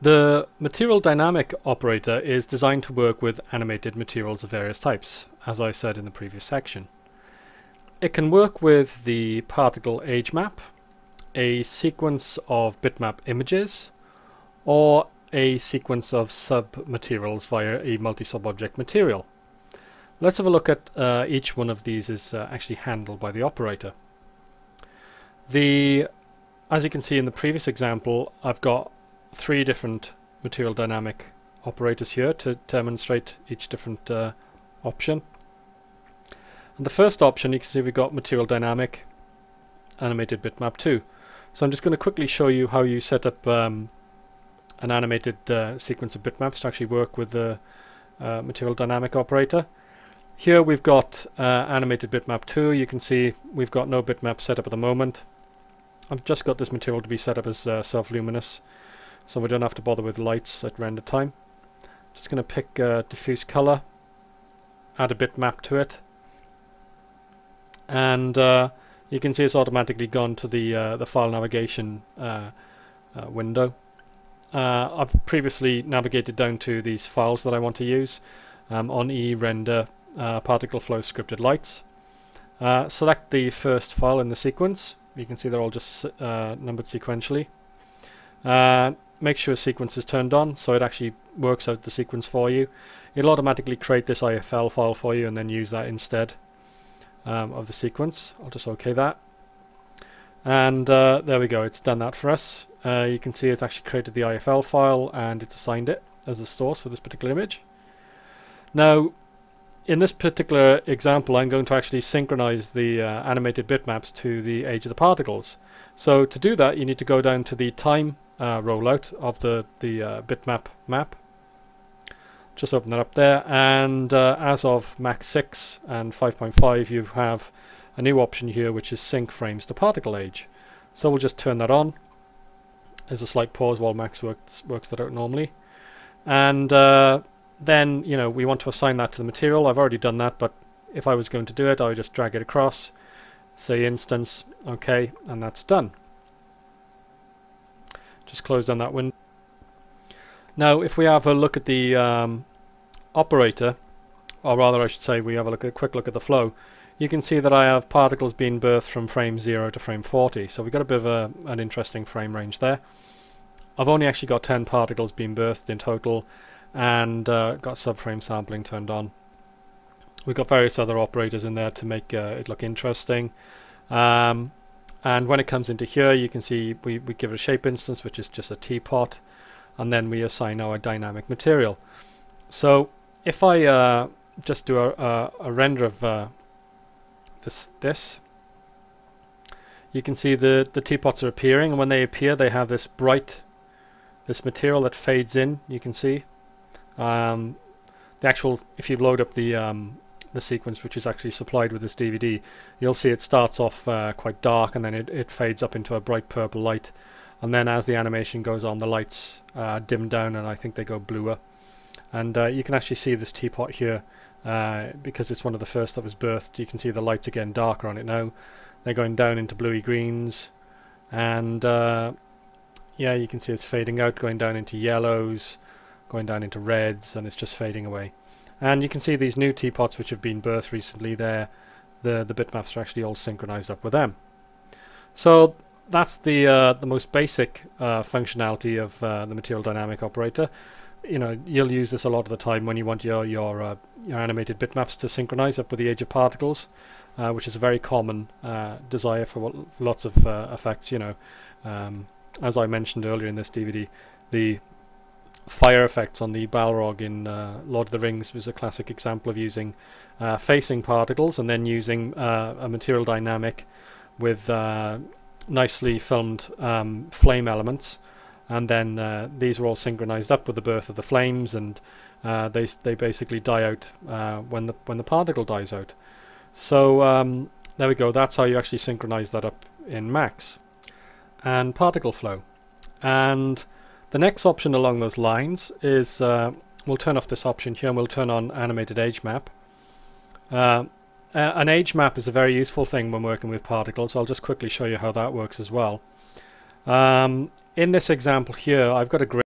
The material dynamic operator is designed to work with animated materials of various types, as I said in the previous section. It can work with the particle age map, a sequence of bitmap images, or a sequence of sub-materials via a multi-sub-object material. Let's have a look at each one of these is actually handled by the operator. As you can see in the previous example, I've got 3 different material dynamic operators here to demonstrate each different option. And the first option, you can see we've got material dynamic animated bitmap 2. So I'm just going to quickly show you how you set up an animated sequence of bitmaps to actually work with the material dynamic operator. Here we've got animated bitmap 2. You can see we've got no bitmap set up at the moment. I've just got this material to be set up as self-luminous, so we don't have to bother with lights at render time. Just going to pick diffuse color, add a bitmap to it, and you can see it's automatically gone to the file navigation window. I've previously navigated down to these files that I want to use on E render particle flow scripted lights. Select the first file in the sequence. You can see they're all just numbered sequentially. Make sure sequence is turned on so it actually works out the sequence for you. It'll automatically create this IFL file for you and then use that instead of the sequence. I'll just OK that. And there we go, it's done that for us. You can see it's actually created the IFL file and it's assigned it as a source for this particular image. Now, in this particular example, I'm going to actually synchronize the animated bitmaps to the age of the particles. So to do that, you need to go down to the time rollout of the bitmap map. Just open that up there, and as of Max 6 and 5.5, you have a new option here, which is sync frames to particle age. So we'll just turn that on. There's a slight pause while Max works that out normally, and then we want to assign that to the material. I've already done that, but if I was going to do it, I would just drag it across, say instance, OK, and that's done. Just close down that window. Now if we have a look at the operator, or rather I should say we have a quick look at the flow, you can see that I have particles being birthed from frame 0 to frame 40. So we've got a bit of an interesting frame range there. I've only actually got 10 particles being birthed in total, and got subframe sampling turned on. We've got various other operators in there to make it look interesting. And when it comes into here, you can see we give it a shape instance, which is just a teapot, and then we assign our dynamic material. So if I just do a render of this, you can see the teapots are appearing, and when they appear, they have this this material that fades in. You can see if you load up the sequence, which is actually supplied with this DVD, you'll see it starts off quite dark, and then it fades up into a bright purple light, and then as the animation goes on, the lights dim down, and I think they go bluer. And you can actually see this teapot here because it's one of the first that was birthed. You can see the lights again darker on it now. They're going down into bluey greens, and yeah, you can see it's fading out, going down into yellows, going down into reds, and it's just fading away. And you can see these new teapots which have been birthed recently there, the bitmaps are actually all synchronized up with them. So that's the most basic functionality of the material dynamic operator. You'll use this a lot of the time when you want your animated bitmaps to synchronize up with the age of particles, which is a very common desire for lots of effects. As I mentioned earlier in this DVD, the fire effects on the Balrog in Lord of the Rings was a classic example of using facing particles and then using a material dynamic with nicely filmed flame elements, and then these were all synchronized up with the birth of the flames, and they basically die out when the particle dies out. So there we go, that's how you actually synchronize that up in Max. And particle flow. And the next option along those lines is we'll turn off this option here and we'll turn on animated age map. An age map is a very useful thing when working with particles. I'll just quickly show you how that works as well. In this example here, I've got a grid